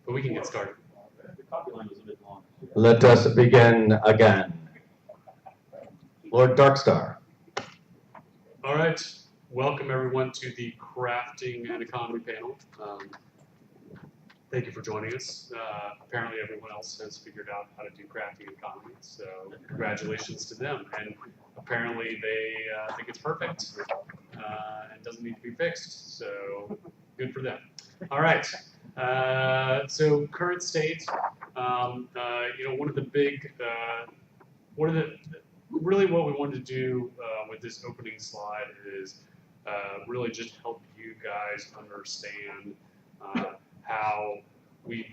but we can get started. The copy line was a bit long. Let us begin again. Lord Darkstarr. All right, welcome everyone to the Crafting and Economy panel. Thank you for joining us. Apparently everyone else has figured out how to do crafting and economy, so congratulations to them. And apparently they think it's perfect and doesn't need to be fixed, so good for them. All right, so current state, one of the big, really what we wanted to do with this opening slide is really just help you guys understand how we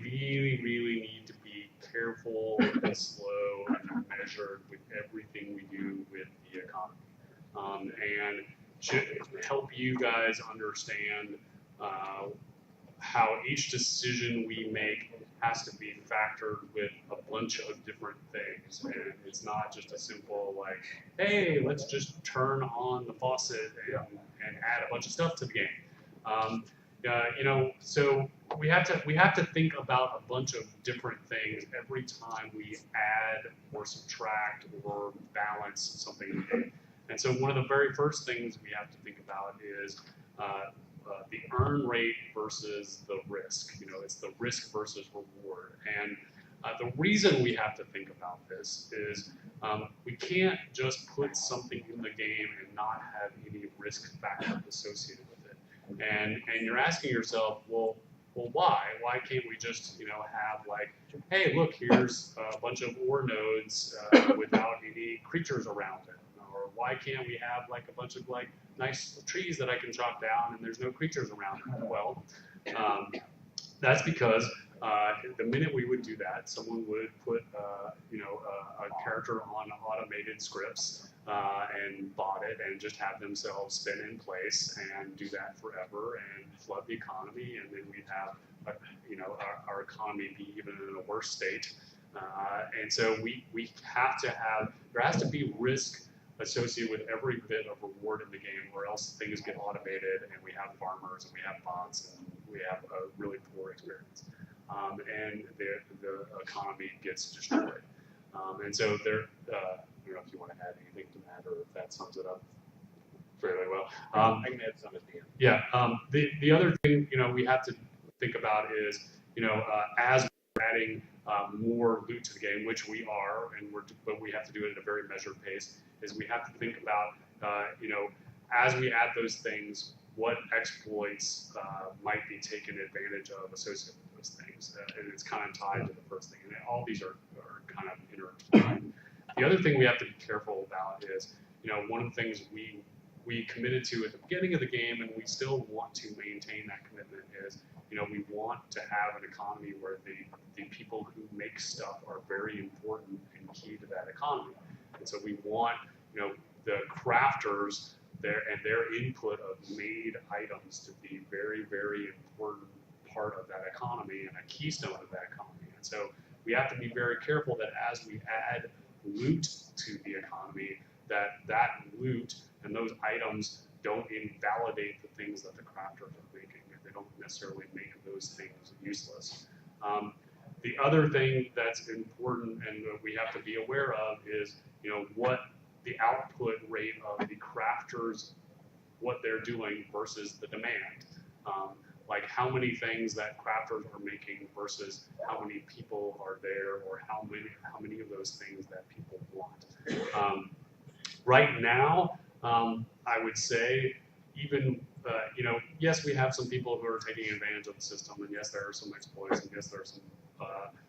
really need to be careful and slow and measured with everything we do with the economy, and should help you guys understand how each decision we make has to be factored with a bunch of different things, and it's not just a simple like, hey, let's just turn on the faucet and add a bunch of stuff to the game. So we have to think about a bunch of different things every time we add or subtract or balance something. And so one of the very first things we have to think about is the earn rate versus the risk. It's the risk versus reward. And the reason we have to think about this is we can't just put something in the game and not have any risk factor associated with it. And you're asking yourself, well, why? Why can't we just have like, hey, look, here's a bunch of ore nodes without any creatures around it? Or why can't we have like a bunch of like nice trees that I can chop down and there's no creatures around it? Well, that's because the minute we would do that, someone would put a character on automated scripts and bot it and just have themselves spin in place and do that forever and flood the economy, and then we'd have our economy be even in a worse state. And so we have to have, there has to be risk associated with every bit of reward in the game, or else things get automated and we have farmers and we have bots and we have a really poor experience, and the economy gets destroyed. And so there, I don't know if you want to add anything to that, or if that sums it up fairly well. I can add some at the end. Yeah. The other thing we have to think about is as we're adding more loot to the game, which we are, but we have to do it at a very measured pace. Is we have to think about as we add those things, what exploits might be taken advantage of associated with those things, and it's kind of tied to the first thing. And all these are kind of intertwined. The other thing we have to be careful about is one of the things we committed to at the beginning of the game, and we still want to maintain that commitment, is we want to have an economy where the people who make stuff are very important and key to that economy. And so we want the crafters and their input of made items to be very, very important part of that economy and a keystone of that economy. And so we have to be very careful that as we add loot to the economy, that loot and those items don't invalidate the things that the crafters are making. They don't necessarily make those things useless. The other thing that's important and that we have to be aware of is what the output rate of the crafters, what they're doing versus the demand. Like how many things that crafters are making versus how many people are there, or how many of those things that people want. Right now, I would say even yes, we have some people who are taking advantage of the system, and yes, there are some exploits, and yes, there are some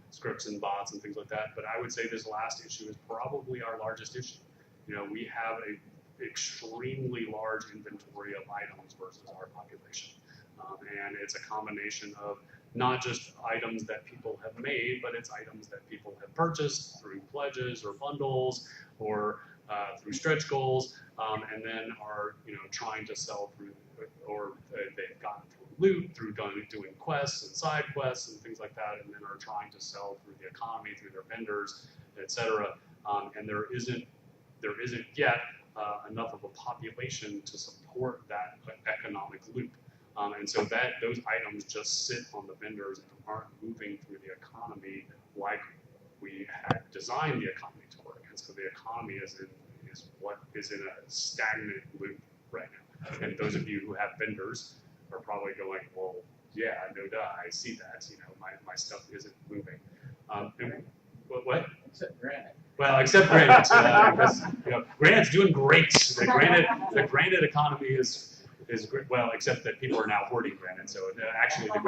scripts and bots and things like that. But I would say this last issue is probably our largest issue. We have an extremely large inventory of items versus our population. And it's a combination of not just items that people have made, but it's items that people have purchased through pledges or bundles or through stretch goals, and then are trying to sell through, or they've gotten through loot, through doing quests and side quests and things like that, and then are trying to sell through the economy, through their vendors, etc. And there isn't yet enough of a population to support that economic loop. And so that those items just sit on the vendors and aren't moving through the economy like we had designed the economy to work. And so the economy is in a stagnant loop right now. And those of you who have vendors are probably going, well, yeah, no duh, I see that. You know, my stuff isn't moving. And what? Except granite. Well, except Granite, because you know, Granite's doing great. The Granite economy is great. Well, except that people are now hoarding Granite. So actually, the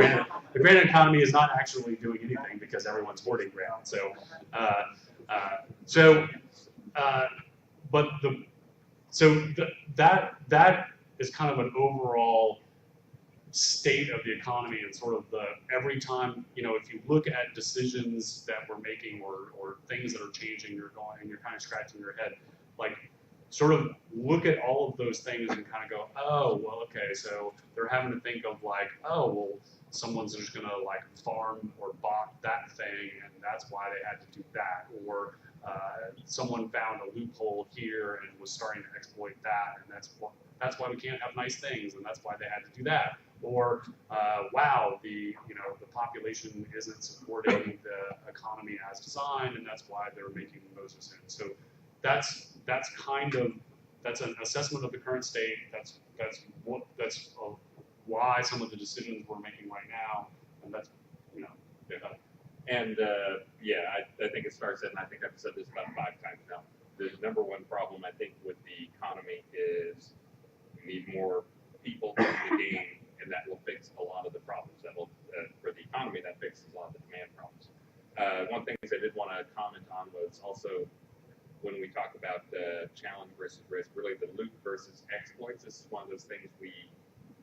Granite economy is not actually doing anything because everyone's hoarding Granite. That is kind of an overall state of the economy, and sort of every time, you know, if you look at decisions that we're making or things that are changing, you're kind of scratching your head, like sort of look at all of those things and kind of go, oh, well, okay, so they're having to think of like, oh, well, someone's just gonna like farm or bought that thing, and that's why they had to do that, or someone found a loophole here and was starting to exploit that, and that's why we can't have nice things, and that's why they had to do that. Or wow, the population isn't supporting the economy as designed, and that's why they're making those decisions. So that's an assessment of the current state. That's why some of the decisions we're making right now, and that's yeah. And I think as Starr said, and I think I've said this about 5 times now, the number one problem I think with the economy is we need more people in the game, and that will fix a lot of the problems. That will, for the economy, that fixes a lot of the demand problems. One thing I did want to comment on was also when we talk about challenge versus risk, really the loot versus exploits. This is one of those things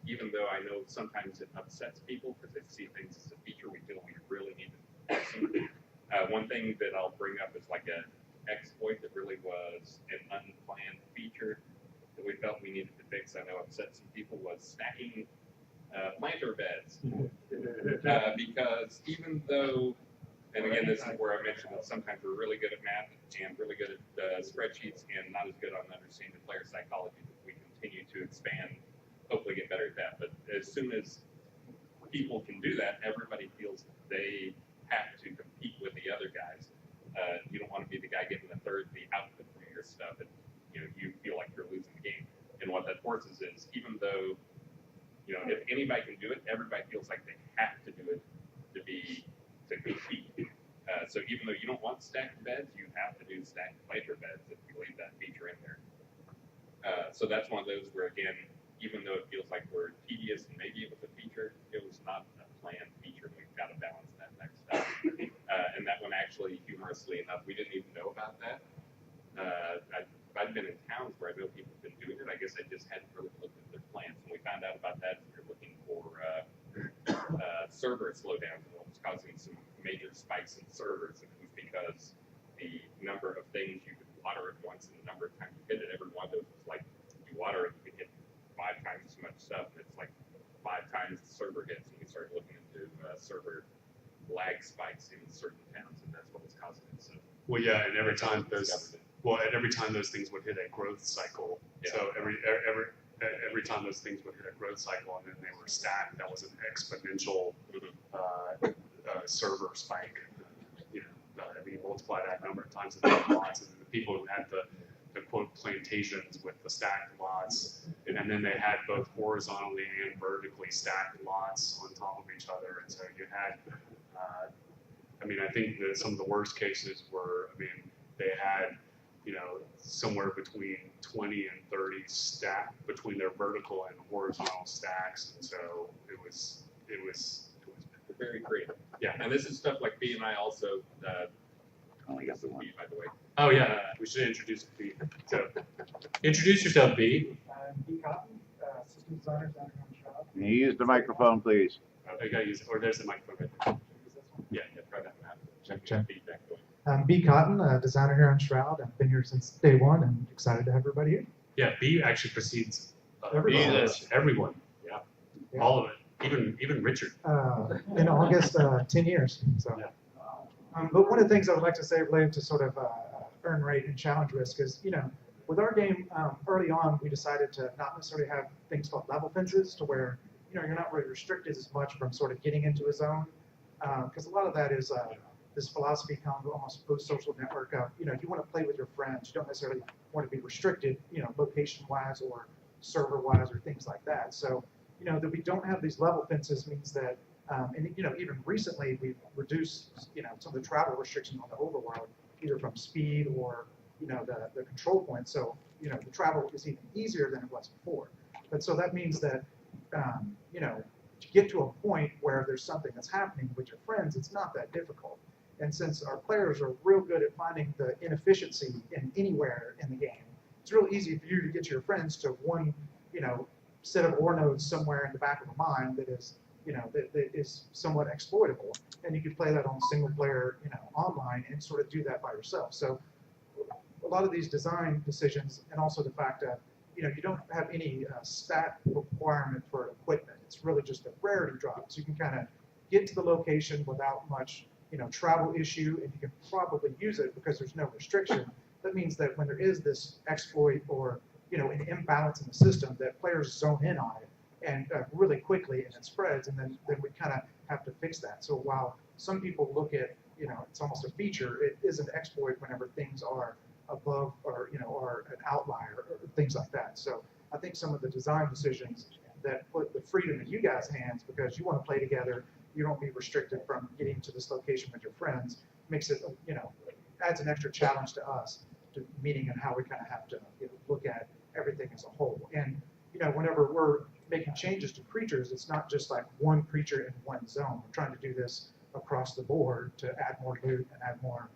even though I know sometimes it upsets people because they see things as a feature, we feel we really need to have some. One thing that I'll bring up is like an exploit that really was an unplanned feature that we felt we needed to fix. I know upset some people, was stacking planter beds. Because even though, and again, this is where I mentioned that sometimes we're really good at math and really good at spreadsheets and not as good on understanding player psychology, that we continue to expand, hopefully get better at that. But as soon as people can do that, everybody feels they have to compete with the other guys. You don't want to be the guy getting the output from your stuff, and you feel like you're losing the game. And what that forces is, even though if anybody can do it, everybody feels like they have to do it to compete. So even though you don't want stacked beds, you have to do stacked planter beds if you leave that feature in there. So that's one of those where, again, even though it feels like we're tedious and maybe it was a feature, it was not a planned feature. We've got to balance that next step. And that one actually, humorously enough, we didn't even know about that. I've been in towns where I know people have been doing it. I guess I just hadn't really looked at their plans. And we found out about that when we were looking for server slowdowns, and what was causing some major spikes in servers. And it was because the number of things you could water at once and the number of times you hit it, every one of those was like, you water it, you can hit 5 times as much stuff, and it's like 5 times the server hits. And we started looking into server lag spikes in certain towns, and that's what was causing it. So, well, yeah, and every time those things would hit a growth cycle, yeah. So every time those things would hit a growth cycle and then they were stacked, that was an exponential server spike. You multiply that number of times the lots, and the people who had the quote plantations with the stacked lots, and then they had both horizontally and vertically stacked lots on top of each other, and so you had. I think that some of the worst cases were, they had, somewhere between 20 and 30 stacked between their vertical and horizontal stacks, and so it was very creative. Yeah. And this is stuff like B and I also. This is B, by the way. Oh yeah, we should introduce B. So, introduce yourself, B. B Cotton, system designer down in shop. Can you use the microphone, please? I gotta use it, or there's the microphone right there. Yeah, try that map. Check. Feedback going. B Cotton, designer here on Shroud. I've been here since day one and excited to have everybody here. Yeah, B actually precedes Everyone. everyone. Yeah. All of it, even Richard. In August, 10 years. So. Yeah. But one of the things I would like to say related to sort of earn rate and challenge risk is, with our game, early on, we decided to not necessarily have things called level fences to where, you're not really restricted as much from sort of getting into a zone, because a lot of that is this philosophy comes almost post-social network of, you want to play with your friends. You don't necessarily want to be restricted, location-wise or server-wise or things like that. So, that we don't have these level fences means that, and even recently we've reduced, some of the travel restrictions on the overworld, either from speed or, the control point. So, the travel is even easier than it was before. But so that means that, to get to a point where there's something that's happening with your friends, it's not that difficult. And since our players are real good at finding the inefficiency in anywhere in the game, it's real easy for you to get your friends to one, set of ore nodes somewhere in the back of a mine that is, that is somewhat exploitable. And you can play that on single player, online and sort of do that by yourself. So a lot of these design decisions, and also the fact that, you don't have any stat requirement for equipment. It's really just a rarity drop. So you can kind of get to the location without much, travel issue, and you can probably use it because there's no restriction. That means that when there is this exploit or, an imbalance in the system, that players zone in on it and really quickly, and it spreads, and then we kind of have to fix that. So while some people look at, it's almost a feature, it is an exploit whenever things are above or, or an outlier or things like that. So I think some of the design decisions that put the freedom in you guys' hands because you want to play together, you don't be restricted from getting to this location with your friends, makes it, adds an extra challenge to us, to meaning and how we kind of have to look at everything as a whole. And, whenever we're making changes to creatures, it's not just like one creature in one zone. We're trying to do this across the board to add more loot and add more,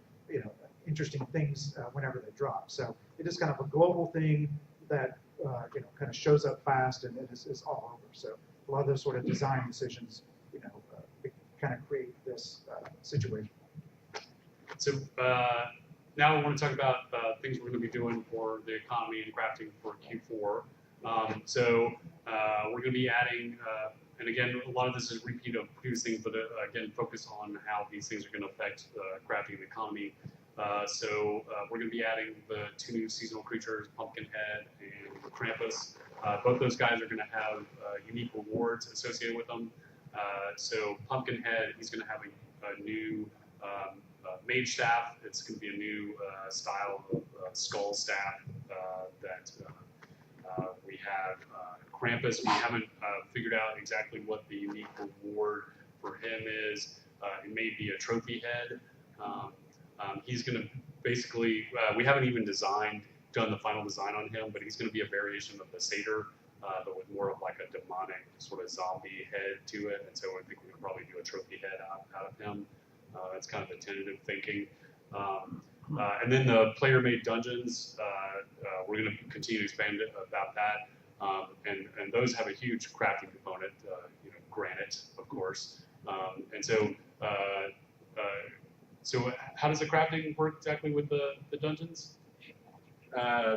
interesting things whenever they drop. So it is kind of a global thing that, kind of shows up fast and it is all over. So a lot of those sort of design decisions, kind of create this situation. So now we want to talk about things we're going to be doing for the economy and crafting for Q4. We're going to be adding, and again, a lot of this is a repeat of previous things, but again, focus on how these things are going to affect crafting and the economy. We're going to be adding the 2 new seasonal creatures, Pumpkinhead and Krampus. Both those guys are going to have unique rewards associated with them. So Pumpkinhead, he's going to have a new mage staff. It's going to be a new style of skull staff that we have. Krampus, we haven't figured out exactly what the unique reward for him is. It may be a trophy head. He's going to basically, we haven't even done the final design on him, but he's going to be a variation of the satyr, but with more of like a demonic sort of zombie head to it. And so I think we can probably do a trophy head out of him. That's kind of the tentative thinking. And then the player-made dungeons, we're going to continue to expand about that. And those have a huge crafting component, granite, of course. So how does the crafting work exactly with the dungeons?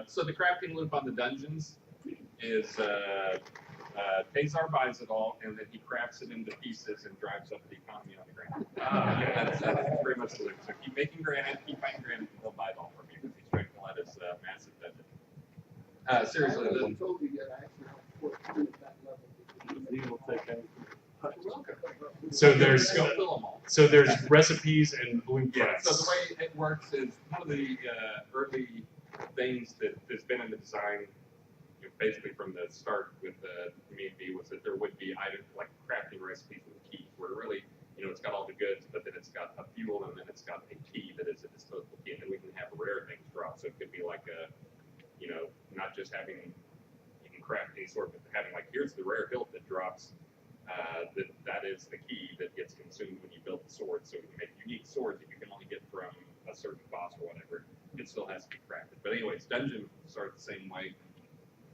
So the crafting loop on the dungeons is Tazar buys it all, and then he crafts it into pieces and drives up the economy on the granite. That's pretty much the loop. So keep making granite, keep buying granite, and he'll buy it all from you because he's trying to let us massive dungeon. Seriously, So there's recipes and blueprints. Yeah, so the way it works is one of the early things that has been in the design, basically from the start with the community, was that there would be items like crafting recipes with keys, where really, it's got all the goods, but then it's got a fuel, and then it's got a key that is a disposable key, and then we can have rare things drop. So it could be like a, not just having, you can craft any sort of, having like, here's the rare hilt that drops. That is the key that gets consumed when you build the sword. So you can make unique swords that you can only get from a certain boss or whatever. It still has to be crafted. But anyways, dungeons start the same way,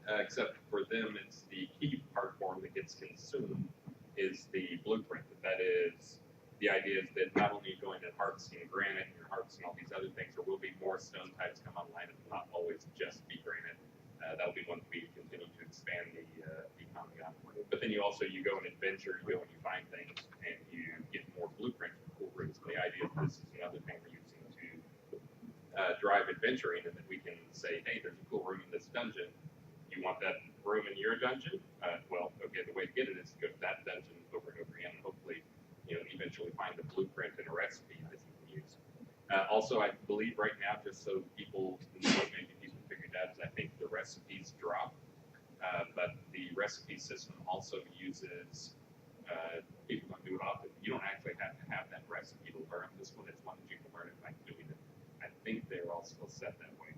except for them, it's the key part form that gets consumed is the blueprint. That is, the idea is that not only are you going to harvesting granite and harvesting all these other things, there will be more stone types come online. It will not always just be granite. That'll be once we continue to expand the economy on. But then you go and adventure, you go and you find things, and you get more blueprints for cool rooms. And the idea of this is another thing we're using to drive adventuring, and that we can say, hey, there's a cool room in this dungeon. you want that room in your dungeon? Well, okay, the way to get it is to go to that dungeon over and over again, and hopefully, eventually find a blueprint and a recipe that you can use. Also, I believe right now, just so people know, maybe people figured out, is I think the recipes drop, but the recipe system also uses, people don't do it often, you don't actually have to have that recipe to learn. This one is one that you can learn it by doing it. I think they're all still set that way.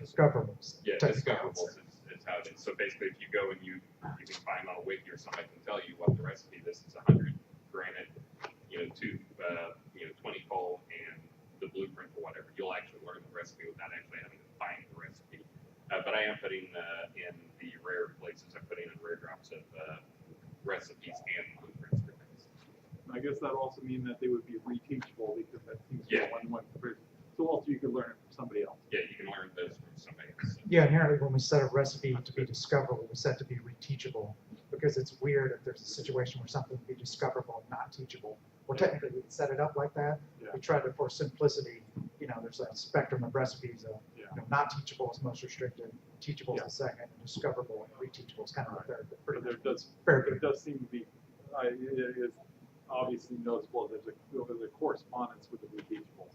Discoverables. Yeah, Technical discoverables is how it is. So basically, if you go and you can find on a wiki or somebody can tell you what the recipe, this is 100 granite, 20 coal and the blueprint or whatever. You'll actually learn the recipe without actually having to find the recipe. But I am putting in the rare places, I'm putting in rare drops of recipes and blueprints for things. I guess that also mean that they would be reteachable because that seems to be Yeah. one comparison. So also you could learn it from somebody else. Yeah, you can learn those from somebody else. Yeah, inherently when we set a recipe to be discoverable, we set it to be reteachable, because it's weird if there's a situation where something would be discoverable and not teachable. Well, technically, we can set it up like that. Yeah. We try to, for simplicity, there's a spectrum of recipes. Yeah. Not teachable is most restricted, teachable Yeah. is the second, and discoverable and reteachable is kind of the third. But But pretty there much does, very there good. does seem to be, it is obviously noticeable there's a correspondence with the reteachable.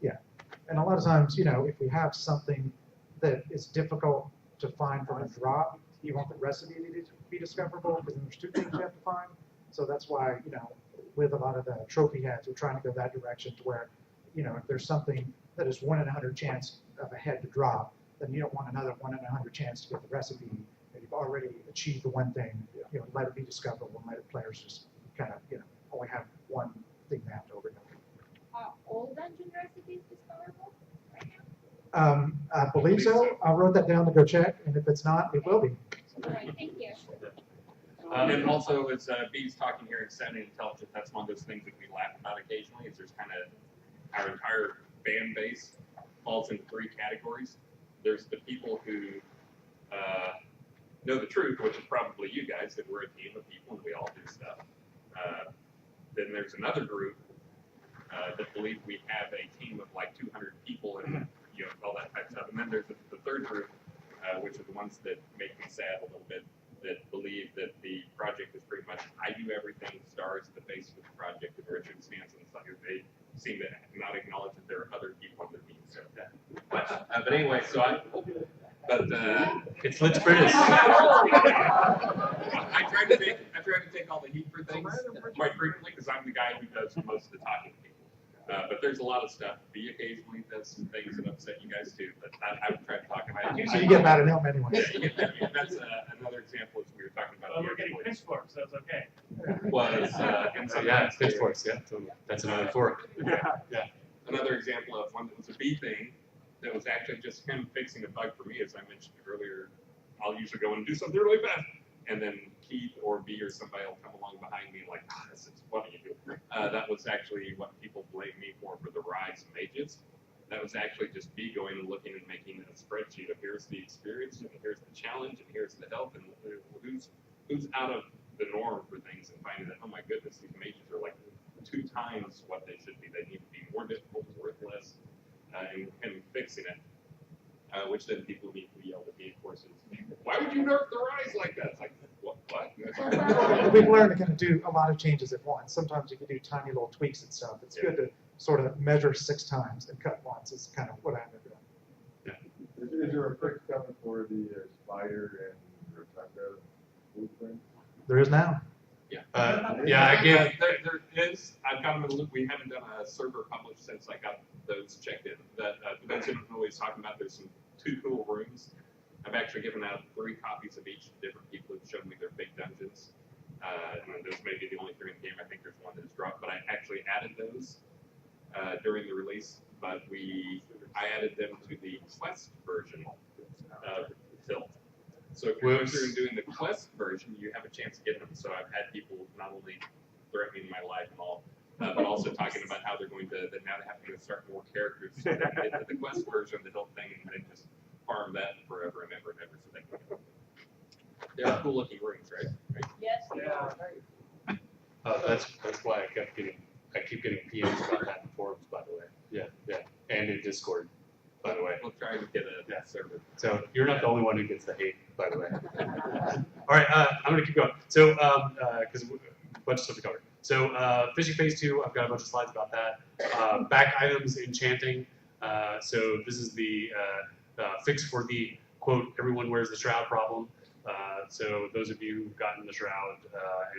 And a lot of times, if we have something that is difficult to find from a drop, you want the recipe to be discoverable, because then there's two things you have to find. So that's why, with a lot of the trophy heads, we're trying to go that direction to where, if there's something that is 1 in 100 chance of a head to drop, then you don't want another 1 in 100 chance to get the recipe. And you've already achieved the one thing, let it be discoverable, and let the players just kind of, only have one thing mapped over and over. Are all dungeon recipes discoverable right now? I believe so. I wrote that down to go check, and if it's not, it will be. All right, thank you. And also, as B's talking here in sounding intelligent, that's one of those things that we laugh about occasionally, is there's kind of, our entire fan base falls into 3 categories. There's the people who know the truth, which is probably you guys, that we're a team of people and we all do stuff. Then there's another group that believe we have a team of like 200 people and all that type of stuff. And then there's the third group, which are the ones that make me sad a little bit, that believe that the project is pretty much, I do everything, Starr is the face of the project, and Richard stands on the side. They seem to not acknowledge that there are other people on their team. So, but anyway, so It's Litz British. I try to take all the heat for things quite frequently because I'm the guy who does most of the talking to people. But there's a lot of stuff. B occasionally does some things that upset you guys too, but I would try to talk about it. So you get mad at him anyway. Yeah, that's another example as we were talking about. Well, we're getting pitchforks, so it's okay. Was So yeah, it's pitchforks, yeah, so that's another fork. another example of one that was a B thing that was actually just him fixing a bug for me, as I mentioned earlier. I'll usually go and do something really fast, and then Keith or B or somebody will come along behind me and like, this is what do you do? That was actually what people blame me for the rise of mages. That was actually just B going and looking and making a spreadsheet of here's the experience, and here's the challenge, and here's the health, and who's out of the norm for things, and finding that, oh my goodness, these mages are like 2 times what they should be. They need to be more difficult, worth less, and fixing it. Which then people immediately yelled at me, of course, is, why would you nerf the rise like that? It's like, what? We've learned to kind of do a lot of changes at once. Sometimes you can do tiny little tweaks and stuff. It's good to sort of measure 6 times and cut once is kind of what I end up doing. Is there a fix coming for the spider and rotunda blueprint? There is now. I give. There is. I've got them in the loop. We haven't done a server published since I got those checked in. That for those who don't know what he's talking about, there's some 2 cool rooms. I've actually given out 3 copies of each to different people who've shown me their big dungeons. And those may be the only 3 in the game. I think there's one that is dropped, but I actually added those during the release. But I added them to the Quest version of Tilt. So if you're going through and doing the Quest version, you have a chance to get them. So I've had people not only threatening my life and all, but also talking about how they're going to, that now they have to start more characters so they can get to the Quest version of the Tilt thing and then just farm that forever and ever and ever. So they're cool looking rooms, right? Yes. Yeah. That's why I keep getting PMs about that in forums, by the way. Yeah, and in Discord. by the way. We'll try and get a server. So you're not the only one who gets the hate, by the way. All right, I'm gonna keep going. So, because a bunch of stuff to cover. So, fishing phase 2, I've got a bunch of slides about that. Back items enchanting. So this is the fix for the quote everyone wears the shroud problem. So those of you who've gotten the shroud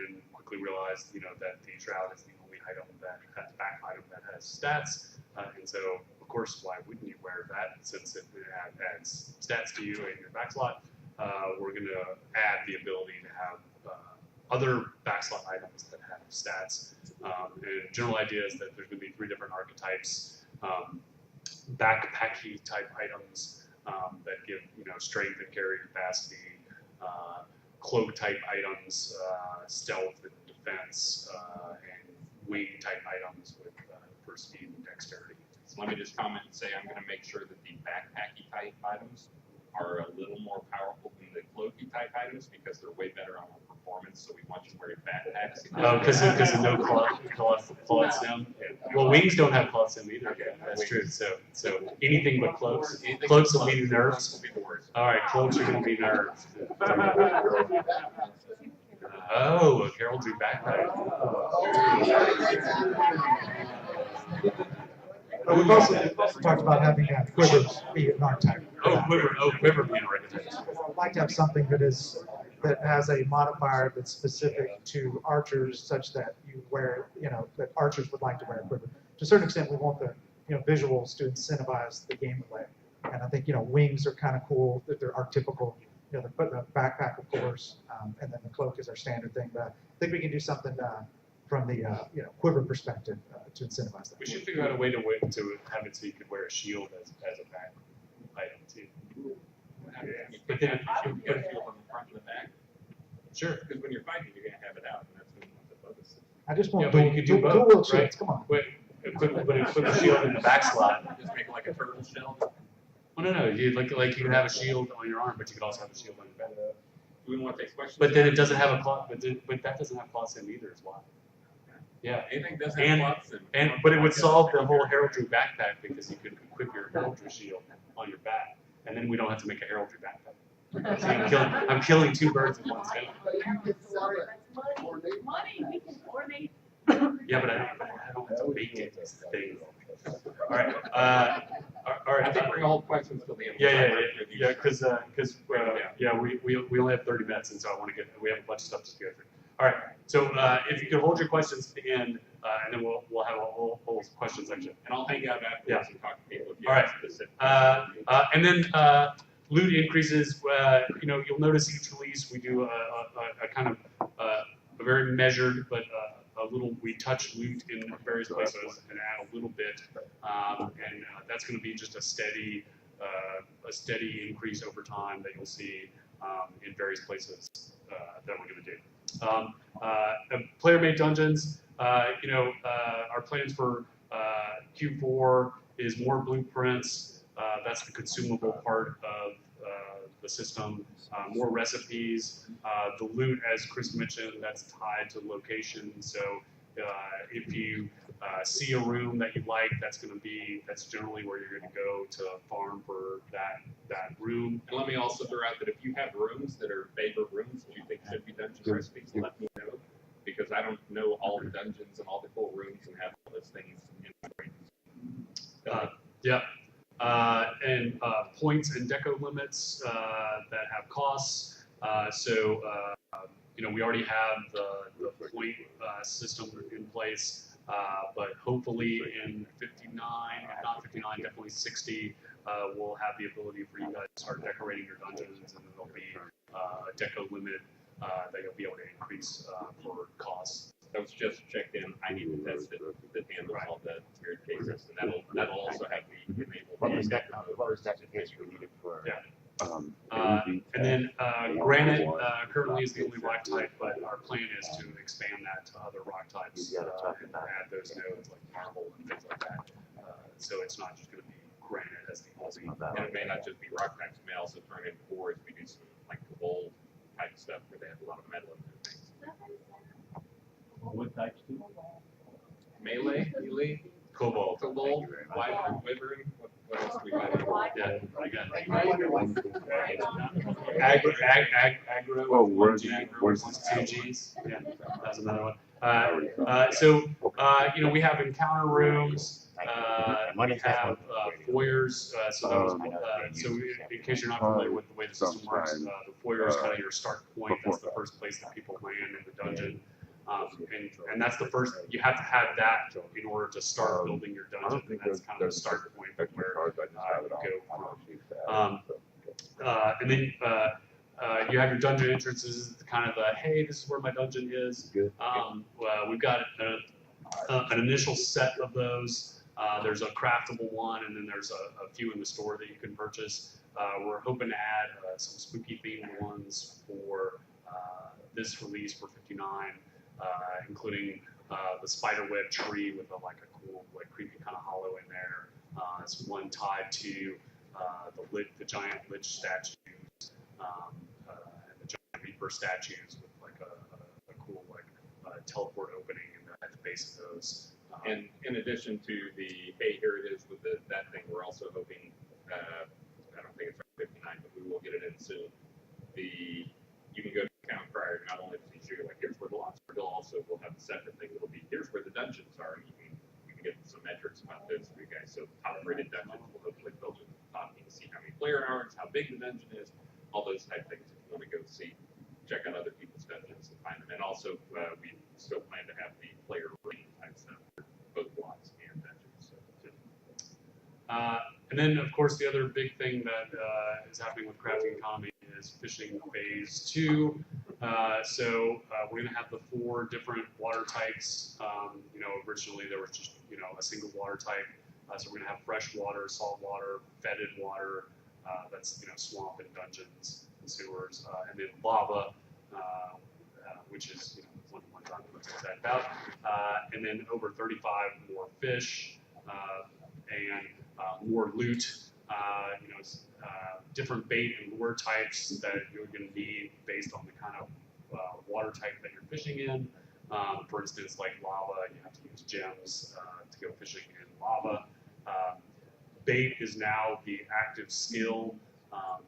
and quickly realized, that the shroud is the only item that has back item that has stats, and so of course, why wouldn't you wear that since it adds stats to you in your back slot? We're going to add the ability to have other back slot items that have stats. And general idea is that there's going to be 3 different archetypes, backpacky type items that give strength and carry capacity. Cloak type items, stealth and defense, and wing type items with for speed and dexterity. So let me just comment and say I'm going to make sure that the backpacky type items are a little more powerful than the cloaky type items because they're way better on our performance. So we want you wearing backpacks. Oh, because of no claw stem. Well, wings don't have claw stem either. Okay, that's true. So anything but cloaks. Cloaks will be nerfs. Will be the worst. All right, cloaks are going to be nerfs. Oh, a heraldry backpack. But we've also talked about having quiver be an archetype. Quiver being a archetype. I'd like to have something that has a modifier that's specific to archers, such that you wear, that archers would like to wear a quiver. To a certain extent, we want the visuals to incentivize the gameplay, and I think wings are kind of cool that they're archetypical. The backpack, of course, and then the cloak is our standard thing. But I think we can do something from the quiver perspective to incentivize that. We should figure out a way to have it so you could wear a shield as a back item too. But then if you put a shield on the front and the back, Sure. because when you're fighting, you're going to have it out, and that's when you want the bonus. I just want but you could do both, dual shields. right? Come on. But equip the shield in the back slot. Just make it like a turtle shell. Well, no, you like you can have a shield on your arm, but you could also have a shield on your back. Do we want to take questions? But then it doesn't have a claw. But that doesn't have claw stem either, is why. Yeah. Anything does have And plots but it would solve the whole heraldry backpack because you could equip your heraldry shield on your back, and then we don't have to make a heraldry backpack. See, I'm killing 2 birds with 1 stone. Money, we can coordinate. Yeah, but I don't have to make it this thing. All right. All right. I think we're gonna hold questions till the end. Yeah. Because we only have 30 minutes, and so we have a bunch of stuff to go through. All right. So if you could hold your questions to the end, and then we'll have a whole question section. And I'll hang out afterwards and talk to people. If you All right. have specific And then loot increases. You'll notice each release we do a kind of a very measured, but we touch loot in various places and add a little bit, and that's going to be just a steady increase over time that you'll see in various places that we're going to do. Player-made dungeons. Our plans for Q4 is more blueprints. That's the consumable part of the system. More recipes. The loot, as Chris mentioned, that's tied to location. So if you see a room that you like, that's generally where you're going to go to farm for that room. And let me also throw out that if you have rooms that are favorite rooms that you think should be dungeon recipes, let me know, because I don't know all the dungeons and all the cool rooms and have all those things in my brain. Yeah. And points and deco limits that have costs. We already have the point system in place, but hopefully in 59, if not 59, definitely 60, we'll have the ability for you guys to start decorating your dungeons, and there'll be a deco limit that you'll be able to increase for costs. That was just checked in. I need to test it that handles all the weird cases, and that'll also have the enabled. What was that case we needed for? Yeah. And then granite currently is the only rock type, but our plan is to expand that to other rock types and add those nodes like marble and things like that. So it's not just going to be granite as the only. And it may not just be rock types. It may also turn into ores. We do some like gold type stuff where they have a lot of metal in their things. What types too? Melee, Cobalt. Cobalt, Wyvern, Wyvern. What else do we got? Yeah, I got Agro. agro. Oh, one where's- G where's- versus two Gs. Yeah, that's another one. We have encounter rooms. We have foyers. In case you're not familiar with the way the system works, the foyer is kind of your start point. That's the first place that people land in the dungeon. And that's the first, you have to have that in order to start building your dungeon, and that's kind of the start point of where you go from. And then you have your dungeon entrances, kind of the, hey, this is where my dungeon is. We've got an initial set of those. There's a craftable one, and then there's a few in the store that you can purchase. We're hoping to add some spooky themed ones for this release for 59. Including the spiderweb tree with a cool, creepy kind of hollow in there. It's one tied to the giant lich statues and the giant reaper statues with a cool teleport opening at the base of those. And in addition to the, hey, here it is with that thing, we're also hoping, I don't think it's 59, but we will get it in soon. You can go to account prior, not only does he show you here's where the lobster, he'll also will have a separate thing that'll be here's where the dungeons are. And you can get some metrics about those for you guys. So top rated dungeons will hopefully build at the top. You can see how many player hours, how big the dungeon is, all those type things. If you want to go see, check out other people's dungeons and find them. And also we still plan to have the player rating type stuff for both blocks and dungeons. So, and then, of course, the other big thing that is happening with Crafting Economy is fishing phase 2. We're going to have the 4 different water types. Originally there was just a single water type. So we're going to have fresh water, salt water, fetid water. That's swamp and dungeons and sewers, and then lava, which is one I'm most excited about. And then over 35 more fish and more loot. Different bait and lure types that you're going to need based on the kind of water type that you're fishing in. For instance, like lava, you have to use gems to go fishing in lava. Bait is now the active skill,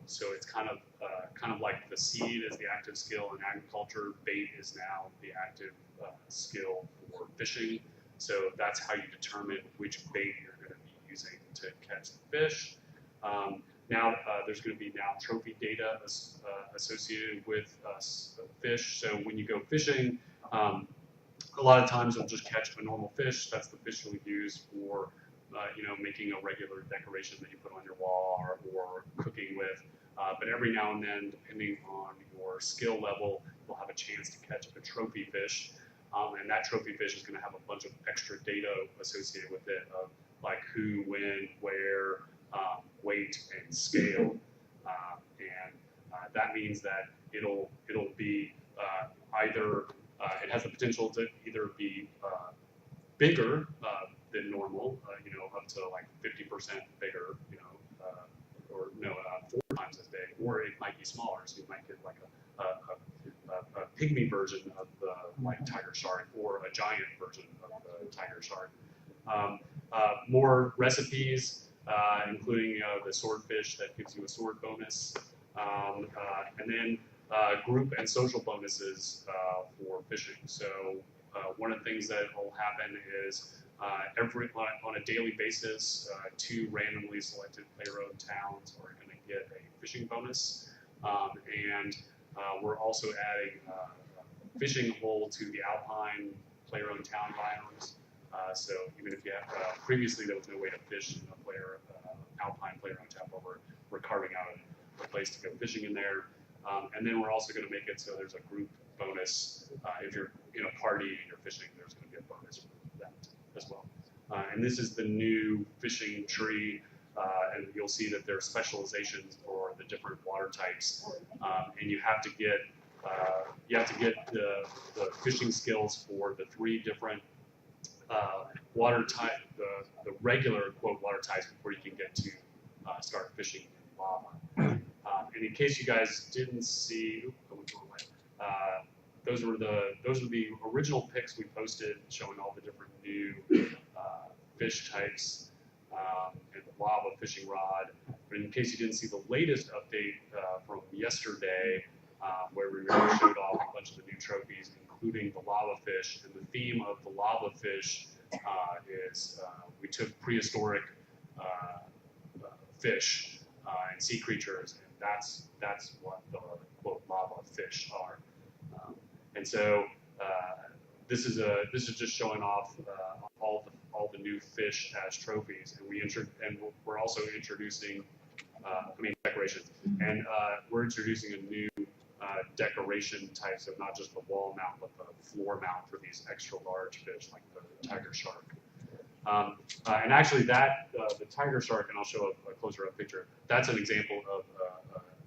so it's kind of like the seed is the active skill in agriculture. Bait is now the active skill for fishing. So that's how you determine which bait you're going to be using to catch the fish. Now there's going to be trophy data associated with fish. So when you go fishing, a lot of times you'll just catch a normal fish. That's the fish you'll use for making a regular decoration that you put on your wall or cooking with. But every now and then, depending on your skill level, you'll have a chance to catch a trophy fish. And that trophy fish is going to have a bunch of extra data associated with it, of like who, when, where, weight, and scale. That means that it'll be either it has the potential to either be bigger than normal, up to like 50% bigger, or 4 times as big, or it might be smaller. So you might get like a pygmy version of the tiger shark, or a giant version of the tiger shark. More recipes, including the swordfish that gives you a sword bonus, and then group and social bonuses for fishing. So one of the things that will happen is on a daily basis, 2 randomly selected player-owned towns are going to get a fishing bonus, and we're also adding a fishing hole to the alpine player-owned town biomes. So even if you have previously there was no way to fish in a alpine player-owned town, but we're carving out a place to go fishing in there. And then we're also going to make it so there's a group bonus. If you're in a party and you're fishing, there's going to be a bonus for that as well. And this is the new fishing tree, and you'll see that there are specializations for the different water types, and you have to get the fishing skills for the 3 different water type, the regular quote water types before you can get to start fishing in lava. And in case you guys didn't see, those were the original pics we posted showing all the different new fish types. and the lava fishing rod. But in case you didn't see the latest update from yesterday, where we really showed off a bunch of the new trophies, including the lava fish. And the theme of the lava fish is we took prehistoric fish and sea creatures, and that's what the quote lava fish are. And so this is just showing off all the new fish as trophies, and we're also introducing decorations, and we're introducing a new decoration type, so not just the wall mount, but the floor mount for these extra large fish like the tiger shark. And actually the tiger shark, and I'll show a closer up picture, that's an example of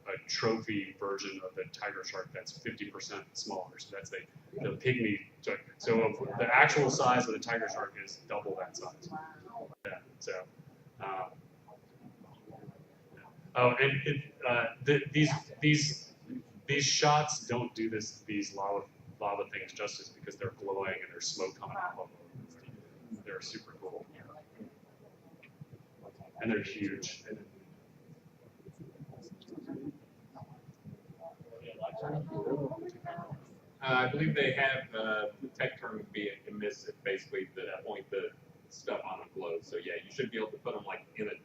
a trophy version of the tiger shark that's 50% smaller. So that's the pygmy shark. So the actual size of the tiger shark is double that size. Yeah, so. Oh, and these shots don't do these lava things justice because they're glowing and there's smoke coming off of them. They're super cool. And they're huge. I believe they have the tech term would be emissive, basically the point the stuff on them glows. So yeah, you should be able to put them like in a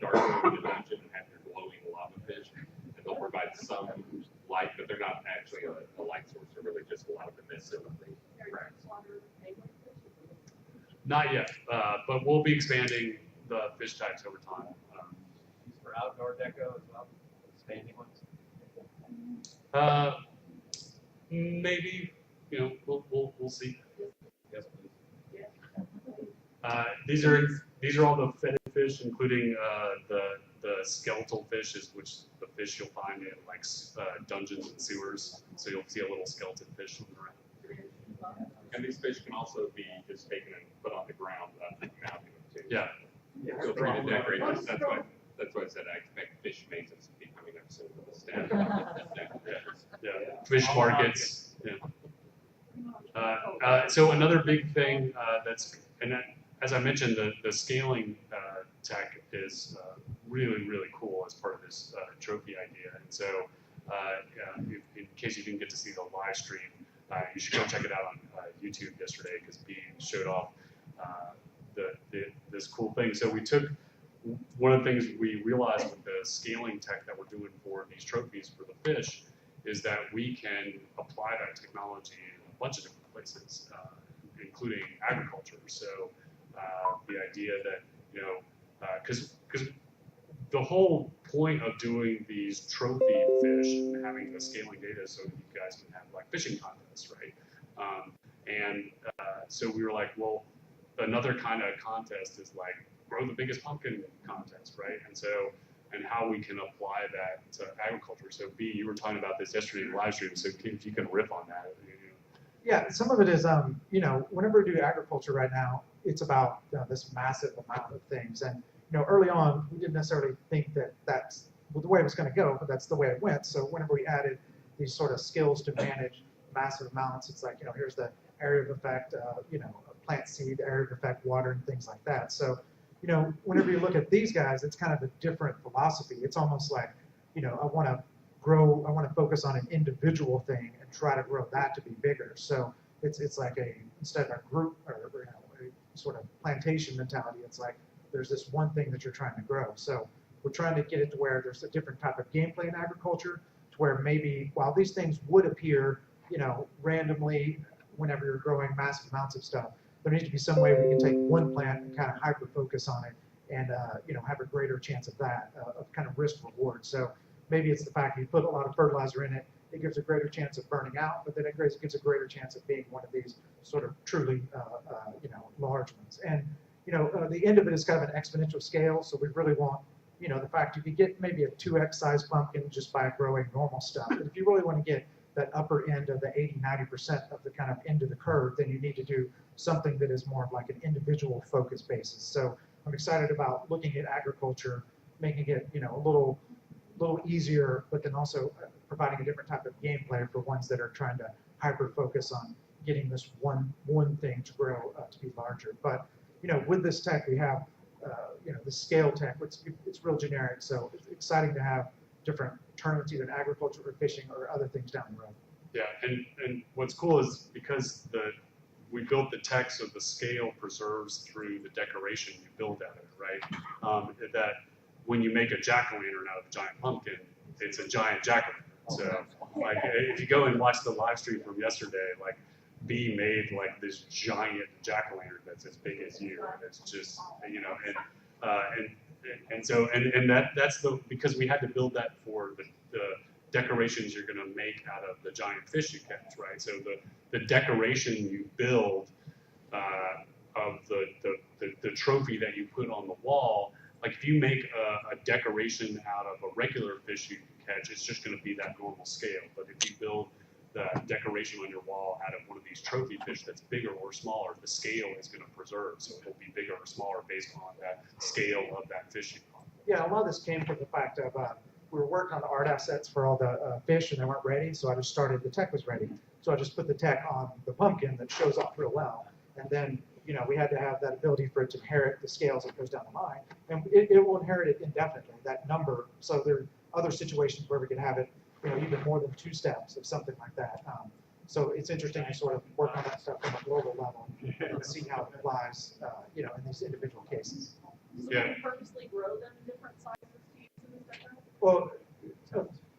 dark room in a dungeon and have your glowing lava fish, and they'll provide some light, but they're not actually a light source. They're really just a lot of emissive. Not yet, but we'll be expanding the fish types over time. For outdoor deco as well, expanding ones. Maybe, we'll see. Yes, please. These are all the fetid fish, including the skeletal fish, which the fish you'll find in like dungeons and sewers. So you'll see a little skeleton fish swimming around. And these fish can also be just taken and put on the ground without mounting them too. Yeah. Feel free to decorate this. That's why I said I expect fish mazes to be coming up soon with the staff. Yeah. Fish markets. Yeah. So another big thing as I mentioned, the scaling tech is really, really cool as part of this trophy idea. And so in case you didn't get to see the live stream, you should go check it out on YouTube yesterday because B showed off this cool thing. So we took one of the things we realized with the scaling tech that we're doing for these trophies for the fish is that we can apply that technology in a bunch of different places, including agriculture. So the idea that, because the whole point of doing these trophy fish and having the scaling data so that you guys can have like fishing contests, right? So we were like, well, another kind of contest is like grow the biggest pumpkin contest, right? And how we can apply that to agriculture. So B, you were talking about this yesterday in the live stream, so if you can riff on that. Yeah, some of it is, whenever we do agriculture right now, it's about this massive amount of things. And, early on, we didn't necessarily think that that's the way it was going to go, but that's the way it went. So whenever we added these sort of skills to manage massive amounts, it's like, here's the area of effect, plant seed, area of effect, water, and things like that. So, whenever you look at these guys, it's kind of a different philosophy. It's almost like, I want to focus on an individual thing and try to grow that to be bigger. So it's like instead of a group or a sort of plantation mentality, it's like there's this one thing that you're trying to grow. So we're trying to get it to where there's a different type of gameplay in agriculture, to where maybe while these things would appear, randomly whenever you're growing massive amounts of stuff, there needs to be some way we can take one plant and kind of hyper focus on it and have a greater chance of that, of kind of risk reward. So maybe it's the fact that you put a lot of fertilizer in it, it gives a greater chance of burning out, but then it gives a greater chance of being one of these sort of truly, large ones. And, the end of it is kind of an exponential scale, so we really want, the fact you could get maybe a 2x size pumpkin just by growing normal stuff. But if you really want to get that upper end of the 80–90% of the kind of end of the curve, then you need to do something that is more of like an individual focus basis. So I'm excited about looking at agriculture, making it, a little easier, but then also providing a different type of gameplay for ones that are trying to hyper focus on getting this one thing to grow to be larger. But with this tech, we have the scale tech, it's real generic, so it's exciting to have different tournaments, either in agriculture or fishing or other things down the road. Yeah, and what's cool is because we built the tech so the scale preserves through the decoration you build out of it, right? That when you make a jack-o'-lantern out of a giant pumpkin, it's a giant jack-o'-lantern. So, like, if you go and watch the live stream from yesterday, like, B made like this giant jack-o'-lantern that's as big as you, and it's just, that's because we had to build that for the decorations you're going to make out of the giant fish you catch, right? So the decoration you build of the trophy that you put on the wall, like if you make a decoration out of a regular fish you catch, it's just going to be that normal scale. But if you build the decoration on your wall out of one of these trophy fish that's bigger or smaller, the scale is going to preserve, so it'll be bigger or smaller based on that scale of that fish you caught. Yeah, a lot of this came from the fact of we were working on the art assets for all the fish and they weren't ready, so I just started, the tech was ready. So I just put the tech on the pumpkin that shows off real well. And then, we had to have that ability for it to inherit the scales that goes down the line. And it will inherit it indefinitely, that number. So there are other situations where we could have it, even more than 2 steps of something like that. So it's interesting to sort of work on that stuff from a global level and see how it applies, in these individual cases. So Yeah. you purposely grow them in different sizes to use in this decoration? Well,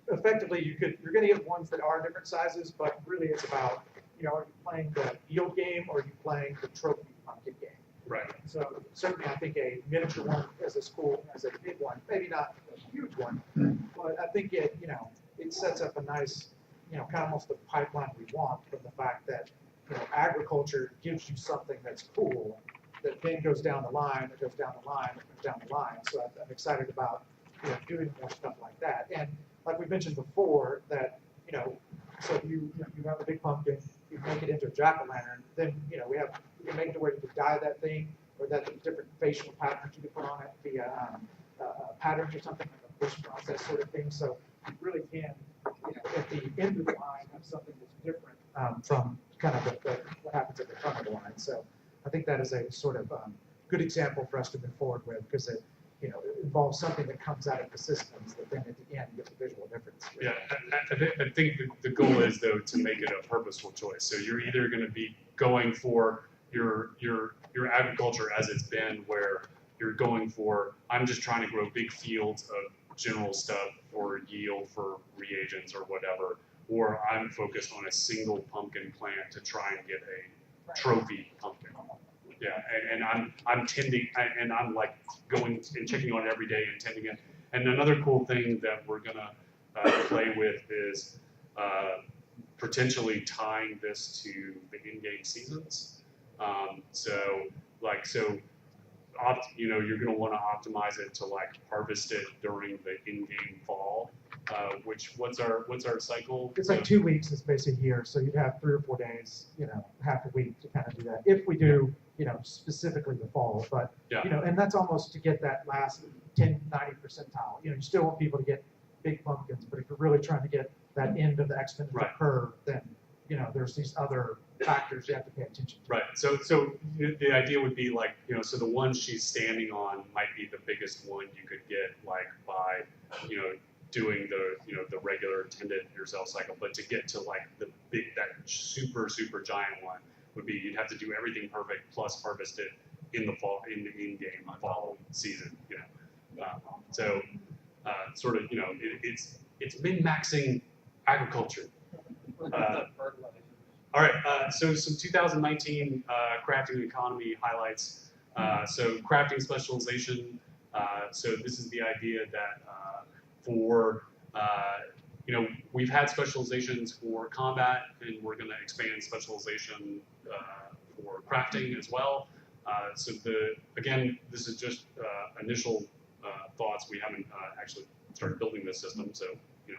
effectively, you're going to get ones that are different sizes, but really it's about, are you playing the yield game or are you playing the trophy pumpkin game? Right. So certainly, I think a miniature one is as cool as a big one. Maybe not a huge one, but I think it sets up a nice, kind of almost the pipeline we want from the fact that, agriculture gives you something that's cool that then goes down the line, it goes down the line, it goes down the line. So I'm excited about, doing more stuff like that. And like we mentioned before, that, so if you have a big pumpkin, you make it into a jack-o'-lantern, then, we can make it to where you can dye that thing, or that there's different facial patterns you can put on it via patterns or something like a push process sort of thing. So you really can, at the end of the line, have something that's different from kind of what happens at the front of the line. So I think that is a sort of good example for us to move forward with, because it involves something that comes out of the systems that then at the end you get the visual difference. Yeah, I think the goal is, though, to make it a purposeful choice. So you're either going to be going for your agriculture as it's been, where you're going for, I'm just trying to grow big fields of general stuff for yield, for reagents or whatever, or I'm focused on a single pumpkin plant to try and get a trophy pumpkin. Yeah, and I'm tending, and I'm like going and checking on it every day and tending it. And another cool thing that we're gonna play with is potentially tying this to the in-game seasons. You're gonna want to optimize it to like harvest it during the in-game fall. What's our cycle? It's like 2 weeks is basically a year, so you'd have 3 or 4 days, half a week to kind of do that. If we do, specifically the fall, but, Yeah. And that's almost to get that last 10, 90 percentile. You still want people to get big pumpkins, but if you're really trying to get that end of the exponential Right. curve, then, there's these other factors you have to pay attention to. Right. So the idea would be like, so the one she's standing on might be the biggest one you could get, like by, doing the regular tended your cell cycle, but to get to like that super giant one would be, you'd have to do everything perfect plus harvest it in the fall, in the in-game fall season. Sort of, it's min-maxing agriculture. All right, so some 2019 crafting economy highlights. So crafting specialization. So this is the idea that we've had specializations for combat, and we're going to expand specialization for crafting as well. Again, this is just initial thoughts. We haven't actually started building this system, so it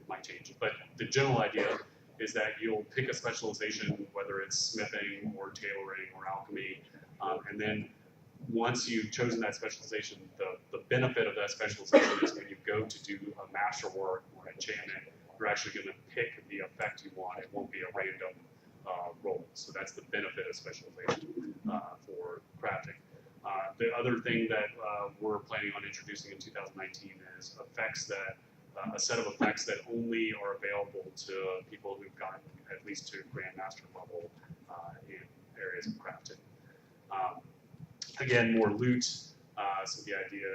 might change. But the general idea is that you'll pick a specialization, whether it's smithing or tailoring or alchemy, and then once you've chosen that specialization, the benefit of that specialization is when you go to do a masterwork or enchantment, you're actually going to pick the effect you want. It won't be a random roll. So that's the benefit of specialization for crafting. The other thing that we're planning on introducing in 2019 is effects that, a set of effects that only are available to people who've gotten at least to Grandmaster level in areas of crafting. Again, more loot. So the idea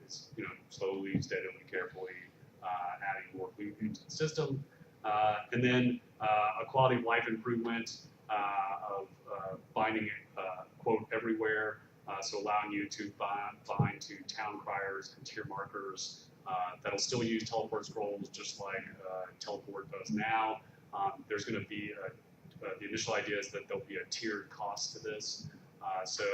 is, slowly, steadily, carefully adding more loot into the system. And then a quality of life improvement of binding quote everywhere, so allowing you to bind to town criers and tier markers that'll still use teleport scrolls just like teleport does now. There's going to be the initial idea is that there'll be a tiered cost to this. So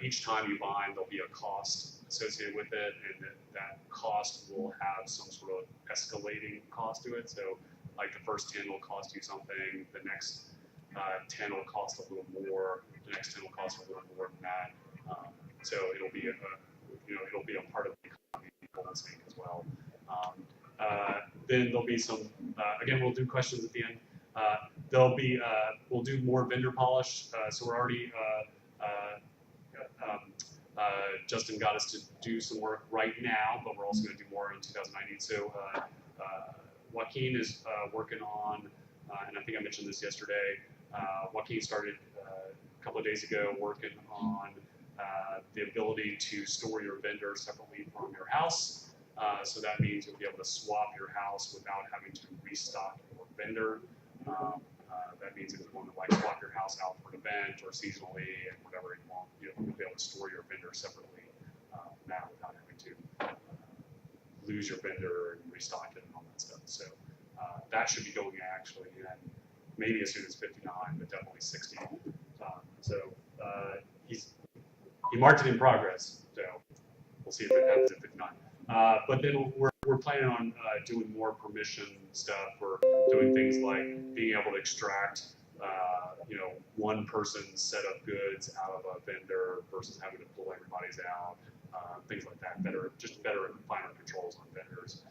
each time you bind, there'll be a cost associated with it, and that cost will have some sort of escalating cost to it. So like the first 10 will cost you something, the next 10 will cost a little more, the next 10 will cost a little more than that. So it'll be a part of the economy balancing as well. Then there'll be some, again, we'll do questions at the end. We'll do more vendor polish. So we're already, Justin got us to do some work right now, but we're also going to do more in 2019. So Joaquin is working on, and I think I mentioned this yesterday, Joaquin started a couple of days ago working on the ability to store your vendor separately from your house. So that means you'll be able to swap your house without having to restock your vendor. That means if you want to like swap your house out for an event or seasonally and whatever you want, you'll be able to store your vendor separately now without having to lose your vendor and restock it and all that stuff. So that should be going actually in maybe as soon as 59, but definitely 60. He marked it in progress, so we'll see if it happens at 59. But then we're planning on doing more permission stuff. We're doing things like being able to extract, one person's set of goods out of a vendor versus having to pull everybody's out, things like that. Better and finer controls on vendors.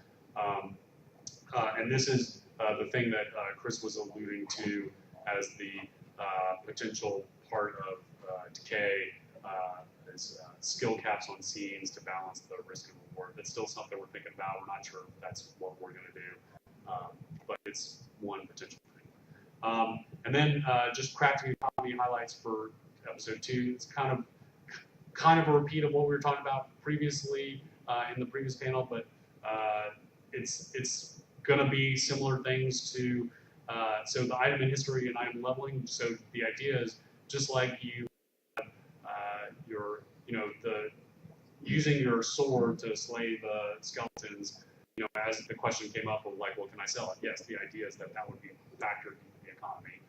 And this is the thing that Chris was alluding to as the potential part of decay. Is skill caps on scenes to balance the risk and reward. That's still something we're thinking about. We're not sure if that's what we're going to do, but it's one potential thing. And then just crafting economy highlights for episode 2. It's kind of a repeat of what we were talking about previously in the previous panel, but it's going to be similar things to so the item in history and item leveling. So the idea is just like you. Using your sword to slay the skeletons, as the question came up of like, well, can I sell it? Yes, the idea is that would be factored into the economy.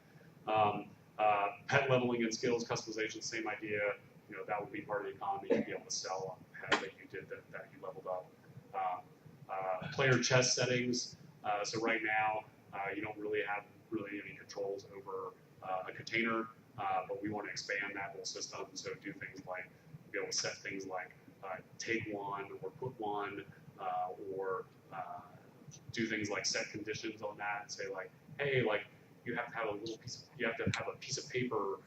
Pet leveling and skills customization, same idea. That would be part of the economy. You'd be able to sell a pet that you did that you leveled up. Player chest settings. So right now, you don't really have any controls over a container, but we want to expand that whole system. So do things like be able to set things like take one or put one, or do things like set conditions on that and say like, hey, like you have to have a piece of paper,